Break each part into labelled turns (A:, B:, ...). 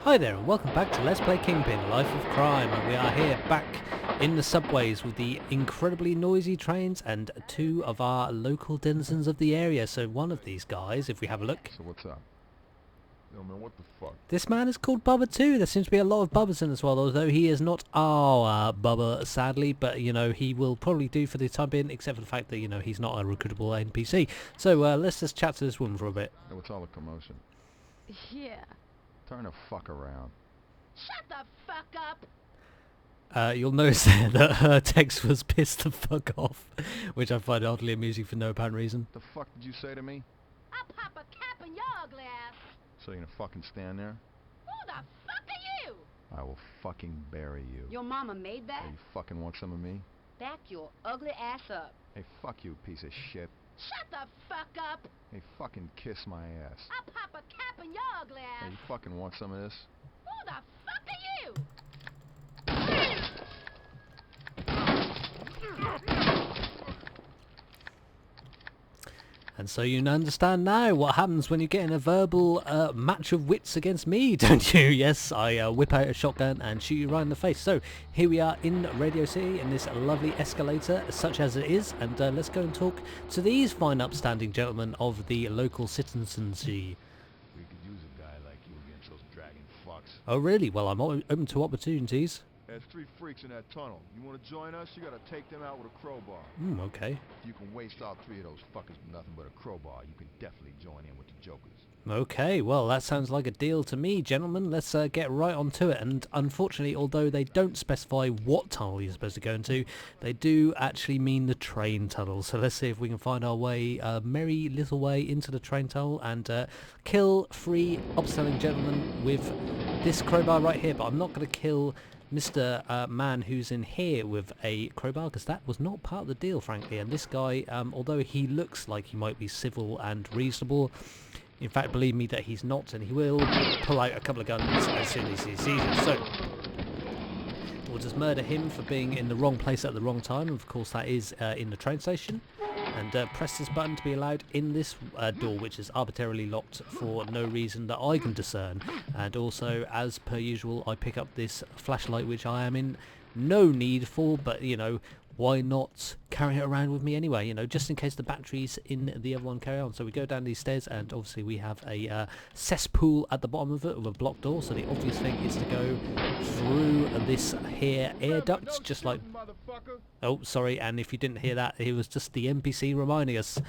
A: Hi there and welcome back to Let's Play Kingpin, Life of Crime, and we are here back in the subways with the incredibly noisy trains and two of our local denizens of the area. So one of these guys, if we have a look...
B: So what's up? Yo man, what the fuck?
A: This man is called Bubba too. There seems to be a lot of Bubbas in as well, although he is not our Bubba, sadly, but you know, he will probably do for the time being, except for the fact that, you know, he's not a recruitable NPC. So let's just chat to this woman for a bit.
B: Hey, what's all the commotion?
C: Yeah.
B: Turn the fuck around.
C: Shut the fuck up!
A: You'll notice there that her text was pissed the fuck off, which I find oddly amusing for no apparent reason.
B: The fuck did you say to me?
C: I'll pop a cap in your ugly ass!
B: So you gonna fucking stand there?
C: Who the fuck are you?
B: I will fucking bury you.
C: Your mama made that?
B: Hey, you fucking want some of me?
C: Back your ugly ass up.
B: Hey, fuck you, piece of shit.
C: Shut the fuck up!
B: Hey, fucking kiss my ass.
C: I'll pop a cap in your ugly
B: Hey,
C: ass!
B: you fucking want some of this?
C: Who the fuck are you?
A: And so you understand now what happens when you get in a verbal match of wits against me, don't you? Yes, I whip out a shotgun and shoot you right in the face. So here we are in Radio City in this lovely escalator, such as it is, and let's go and talk to these fine upstanding gentlemen of the local citizenry.
B: We could use a guy like you against those dragging fucks.
A: Oh really? Well, I'm open to opportunities.
B: There's 3 freaks in that tunnel. You wanna join us? You gotta take them out with a crowbar.
A: Okay.
B: If you can waste all 3 of those fuckers with nothing but a crowbar, you can definitely join in with the jokers.
A: Okay, well that sounds like a deal to me, gentlemen. Let's get right onto it. And unfortunately, although they don't specify what tunnel you're supposed to go into, they do actually mean the train tunnel. So let's see if we can find our way, merry little way into the train tunnel and kill 3 upselling gentlemen with this crowbar right here. But I'm not going to kill Mr. Man who's in here with a crowbar, because that was not part of the deal, frankly. And this guy, although he looks like he might be civil and reasonable, in fact, believe me that he's not, and he will pull out a couple of guns as soon as he sees it. So we'll just murder him for being in the wrong place at the wrong time. Of course, that is in the train station. And press this button to be allowed in this door, which is arbitrarily locked for no reason that I can discern. And also, as per usual, I pick up this flashlight, which I am in no need for, but, you know, why not carry it around with me anyway, you know, just in case the batteries in the other one carry on. So we go down these stairs, and obviously we have a cesspool at the bottom of it with a blocked door, so the obvious thing is to go through this here air duct, just like... Oh, sorry, and if you didn't hear that, it was just the NPC reminding us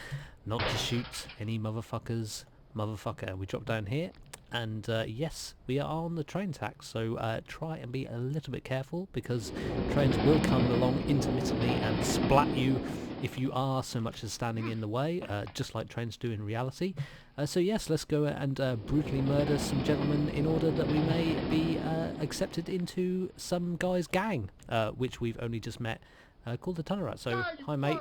A: not to shoot any motherfuckers, motherfucker. We drop down here. And yes, we are on the train track, so try and be a little bit careful, because trains will come along intermittently and splat you if you are so much as standing in the way, just like trains do in reality. So yes, let's go and brutally murder some gentlemen in order that we may be accepted into some guy's gang, which we've only just met, called the Tunnel Rat. So, hi mate.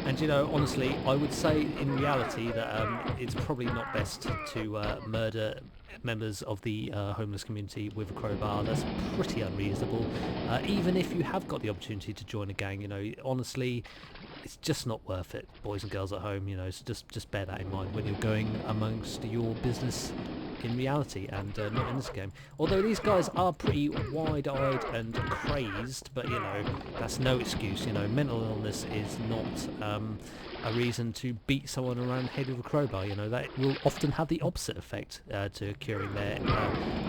A: And you know, honestly, I would say in reality that it's probably not best to murder members of the homeless community with a crowbar. That's pretty unreasonable. Even if you have got the opportunity to join a gang, you know, honestly, it's just not worth it, boys and girls at home, you know, so just bear that in mind when you're going amongst your business in reality and not in this game. Although these guys are pretty wide-eyed and crazed, but you know, that's no excuse. You know, mental illness is not a reason to beat someone around the head with a crowbar. You know, that will often have the opposite effect to curing their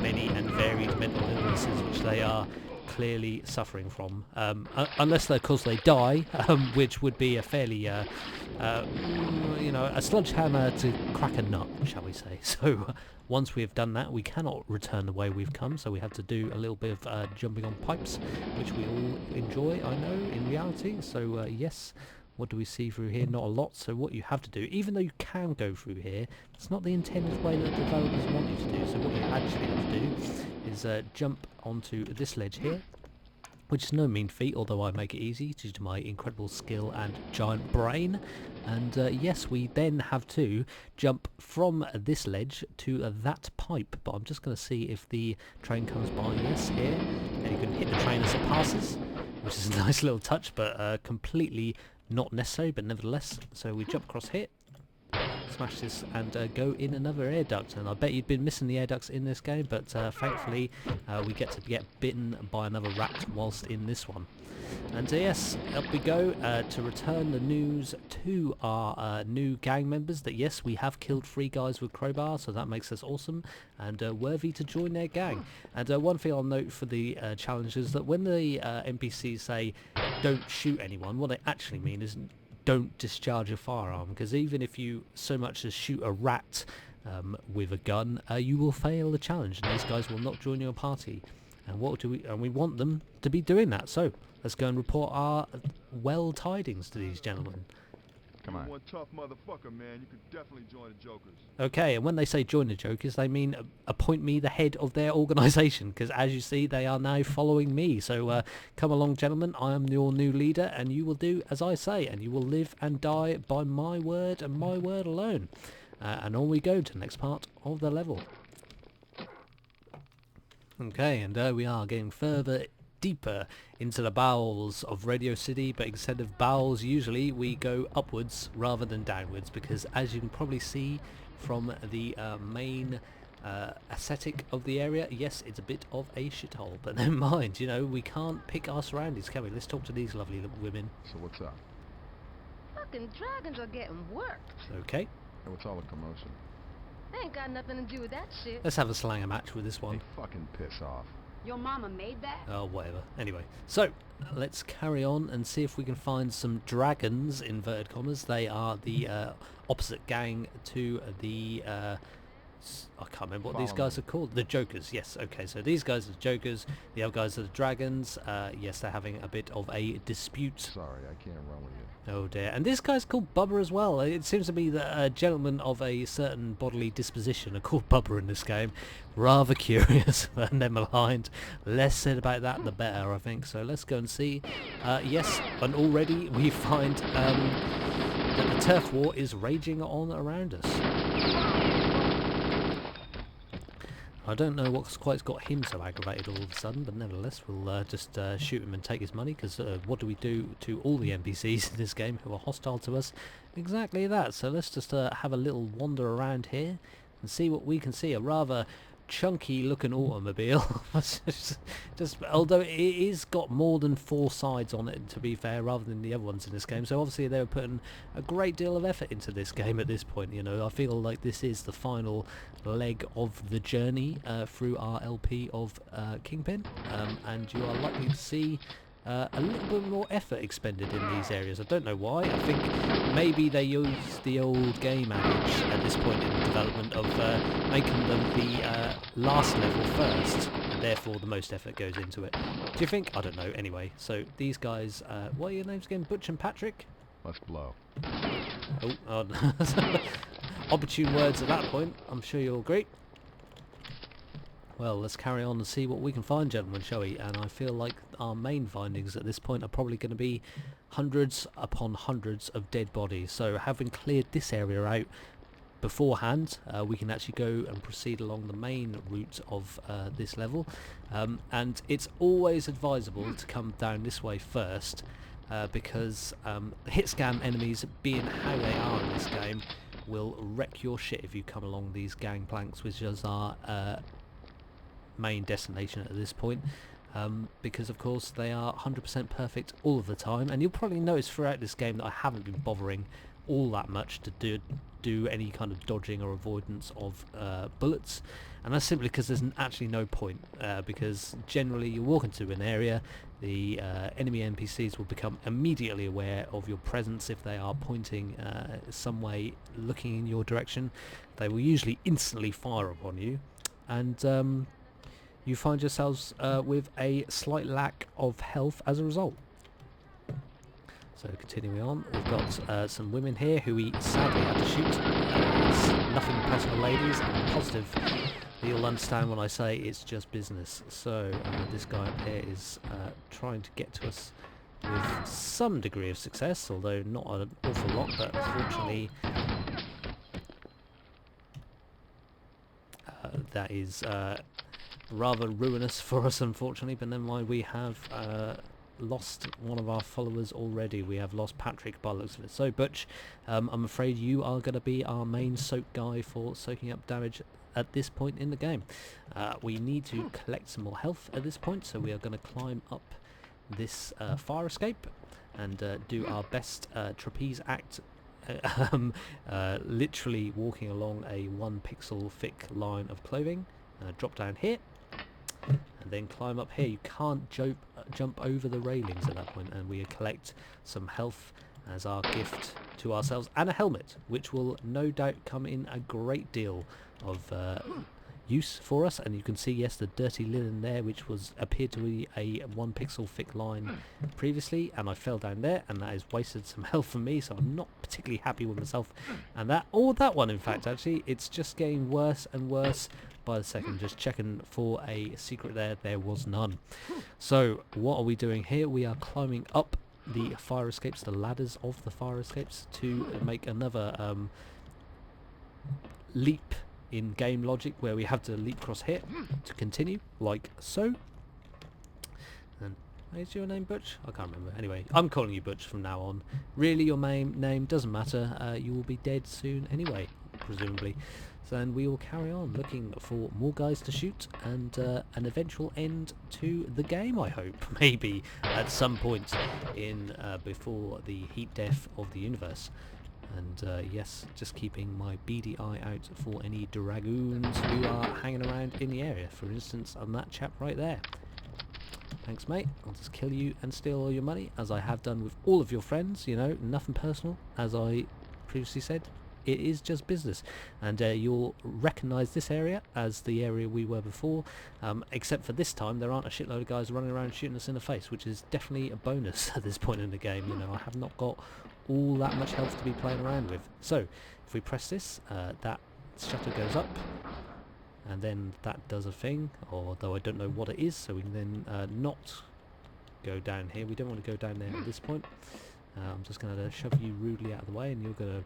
A: many and varied mental illnesses, which they are clearly suffering from, unless of course they die, which would be a fairly you know, a sledgehammer to crack a nut, shall we say. So once we have done that, we cannot return the way we've come, so we have to do a little bit of jumping on pipes, which we all enjoy, I know, in reality. So yes, what do we see through here? Not a lot. So what you have to do, even though you can go through here, it's not the intended way that the developers want you to do. So what you actually have to do is jump onto this ledge here, which is no mean feat, although I make it easy due to my incredible skill and giant brain. And yes, we then have to jump from this ledge to that pipe, but I'm just going to see if the train comes by. Yes, here, and you can hit the train as it passes, which is a nice little touch, but completely not necessary, but nevertheless. So we jump across here, smash this and go in another air duct. And I bet you'd been missing the air ducts in this game, but thankfully we get to get bitten by another rat whilst in this one. And yes, up we go to return the news to our new gang members that yes, we have killed 3 guys with crowbars, so that makes us awesome and worthy to join their gang. And one thing I'll note for the challenge is that when the NPCs say don't shoot anyone, what they actually mean is don't discharge a firearm, because even if you so much as shoot a rat with a gun, you will fail the challenge and these guys will not join your party. And we want them to be doing that, so let's go and report our well tidings to these gentlemen.
B: Come on.
D: One tough motherfucker, man. You could definitely join the Jokers.
A: Okay, and when they say join the Jokers, they mean appoint me the head of their organisation, because as you see, they are now following me. So come along, gentlemen. I am your new leader, and you will do as I say, and you will live and die by my word and my word alone. And on we go to the next part of the level. Okay, and there we are, getting further deeper into the bowels of Radio City, but instead of bowels usually we go upwards rather than downwards, because as you can probably see from the main aesthetic of the area, yes, it's a bit of a shithole, but never mind, you know, we can't pick our surroundings, can we? Let's talk to these lovely women.
B: So what's up?
C: Fucking dragons are getting worked.
A: Okay,
B: Hey, what's all the commotion?
C: They ain't got nothing to do with that shit.
A: let's have a slanger match with this one.
B: Hey, fucking piss off.
C: Your mama made that?
A: Oh, whatever. Anyway, so let's carry on and see if we can find some dragons, inverted commas. They are the opposite gang to the... I can't remember what these guys are called. The Jokers, yes. Okay, so these guys are the Jokers. The other guys are the Dragons. Yes, they're having a bit of a dispute.
B: Sorry, I can't run with you.
A: Oh dear. And this guy's called Bubba as well. It seems to be that gentlemen of a certain bodily disposition are called Bubba in this game. Rather curious, and they're maligned. Less said about that, the better, I think. So let's go and see. Yes, and already we find that the turf war is raging on around us. I don't know what's quite got him so aggravated all of a sudden, but nevertheless we'll just shoot him and take his money, because what do we do to all the NPCs in this game who are hostile to us? Exactly that. So let's just have a little wander around here and see what we can see. A rather chunky looking automobile. just although it is got more than 4 sides on it, to be fair, rather than the other ones in this game, so obviously they were putting a great deal of effort into this game at this point. You know, I feel like this is the final leg of the journey through our LP of Kingpin, and you are likely to see a little bit more effort expended in these areas. I don't know why. I think maybe they use the old game adage at this point in the development of making them the last level first, and therefore the most effort goes into it. Do you think? I don't know. Anyway, so these guys, what are your names again? Butch and Patrick?
B: Let's blow.
A: Oh, opportune words at that point. I'm sure you'll agree. Well, let's carry on and see what we can find, gentlemen, shall we? And I feel like our main findings at this point are probably going to be hundreds upon hundreds of dead bodies. So having cleared this area out beforehand, we can actually go and proceed along the main route of this level. And it's always advisable to come down this way first, because hit scan enemies, being how they are in this game, will wreck your shit if you come along these gangplanks, which is our main destination at this point, because of course they are 100% perfect all of the time. And you'll probably notice throughout this game that I haven't been bothering all that much to do any kind of dodging or avoidance of bullets, and that's simply because there's actually no point, because generally you walk into an area, the enemy NPCs will become immediately aware of your presence. If they are pointing some way, looking in your direction, they will usually instantly fire upon you, and you find yourselves with a slight lack of health as a result. So continuing on, we've got some women here who we sadly had to shoot. It's nothing personal, ladies. I'm positive that you'll understand when I say it's just business. So this guy up here is trying to get to us with some degree of success, although not an awful lot, but unfortunately that is rather ruinous for us, unfortunately. But never mind, we have lost one of our followers already. We have lost Patrick by the looks of it. So Butch, I'm afraid you are going to be our main soak guy for soaking up damage at this point in the game. We need to collect some more health at this point, so we are going to climb up this fire escape and do our best trapeze act, literally walking along a 1 pixel thick line of clothing. Drop down here and then climb up here. You can't jump over the railings at that point, and we collect some health as our gift to ourselves, and a helmet, which will no doubt come in a great deal of use for us. And you can see, yes, the dirty linen there, which appeared to be a 1 pixel thick line previously, and I fell down there, and that has wasted some health from me, so I'm not particularly happy with myself. And that one, in fact, actually, it's just getting worse and worse by the second. Just checking for a secret there was none. So what are we doing here? We are climbing up the fire escapes, the ladders of the fire escapes, to make another leap in game logic, where we have to leap across here to continue, like so. And is your name Butch? I can't remember. Anyway, I'm calling you Butch from now on. Really, your name doesn't matter. You will be dead soon anyway, presumably. So then we will carry on looking for more guys to shoot, and an eventual end to the game, I hope, maybe at some point in before the heat death of the universe. And yes, just keeping my beady eye out for any dragoons who are hanging around in the area. For instance, on that chap right there. Thanks, mate. I'll just kill you and steal all your money, as I have done with all of your friends. You know, nothing personal, as I previously said. It is just business. And you'll recognise this area as the area we were before, except for this time there aren't a shitload of guys running around shooting us in the face, which is definitely a bonus at this point in the game. You know, I have not got all that much health to be playing around with. So if we press this, that shutter goes up, and then that does a thing, although I don't know what it is, so we can then not go down here. We don't want to go down there at this point. I'm just going to shove you rudely out of the way, and you're going to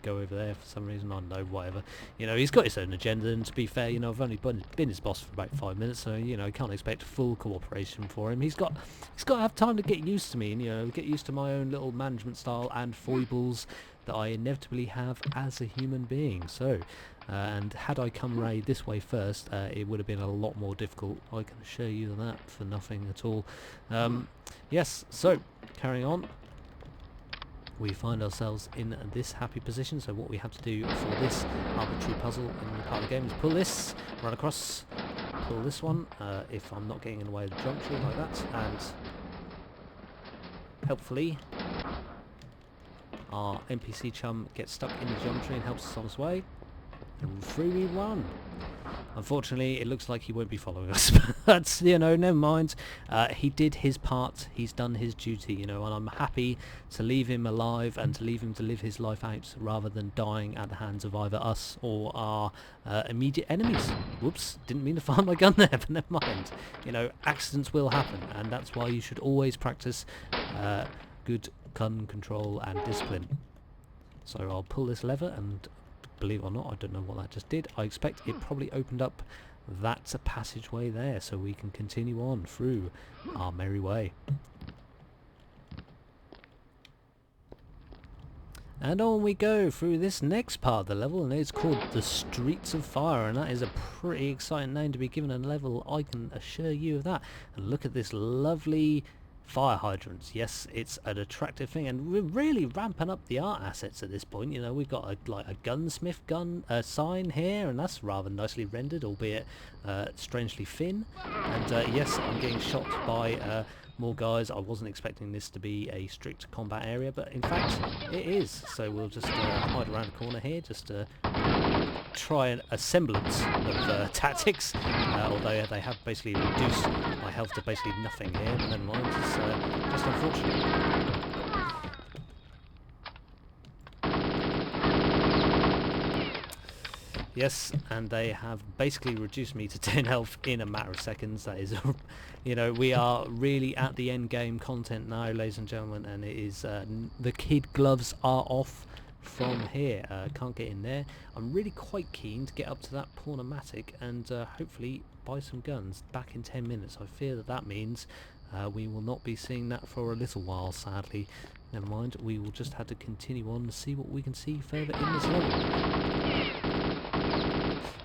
A: go over there for some reason. I don't know, whatever. You know, he's got his own agenda, and to be fair, you know, I've only been his boss for about 5 minutes, so, you know, can't expect full cooperation for him. He's got to have time to get used to me, and, you know, get used to my own little management style and foibles that I inevitably have as a human being. So and had I come right this way first, it would have been a lot more difficult, I can assure you, that for nothing at all. Yes, so carrying on, we find ourselves in this happy position. So what we have to do for this arbitrary puzzle in the part of the game is pull this, run across, pull this one, if I'm not getting in the way of the geometry like that, and helpfully our NPC chum gets stuck in the geometry and helps us on his way, and through we run. Unfortunately, it looks like he won't be following us, but, you know, never mind. He did his part, he's done his duty, you know, and I'm happy to leave him alive and to leave him to live his life out, rather than dying at the hands of either us or our immediate enemies. Whoops, didn't mean to fire my gun there, but never mind. You know, accidents will happen, and that's why you should always practice good gun control and discipline. So I'll pull this lever, and believe it or not, I don't know what that just did. I expect it probably opened up that passageway there, so we can continue on through our merry way. And on we go through this next part of the level, and it's called the Streets of Fire, and that is a pretty exciting name to be given a level, I can assure you of that. And look at this lovely fire hydrants. Yes, it's an attractive thing, and we're really ramping up the art assets at this point. You know, we've got a gunsmith sign here, and that's rather nicely rendered, albeit strangely thin. And yes, I'm getting shot by more guys. I wasn't expecting this to be a strict combat area, but in fact it is. So we'll just hide around the corner here, just to try a semblance of tactics, although they have basically reduced my health to basically nothing here, but never mind, it's just unfortunate. Yes, and they have basically reduced me to 10 health in a matter of seconds. That is, you know, we are really at the end game content now, ladies and gentlemen, and it is, the kid gloves are off from here. Can't get in there. I'm really quite keen to get up to that pornomatic and hopefully buy some guns back in 10 minutes. I fear that means We will not be seeing that for a little while, sadly. Never mind, we will just have to continue on and see what we can see further in this level.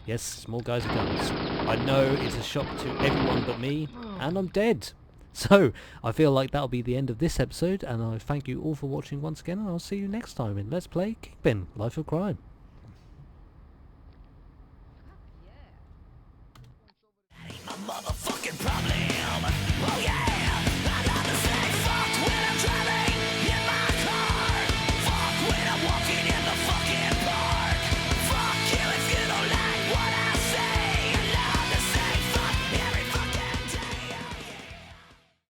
A: Yes, small guys with guns. I know it's a shock to everyone but me, and I'm dead. So, I feel like that'll be the end of this episode, and I thank you all for watching once again, and I'll see you next time in Let's Play Kingpin, Life of Crime.
E: A motherfucking problem. Oh yeah, I gotta say fuck when I'm driving in my car. Fuck when I'm walking in the fucking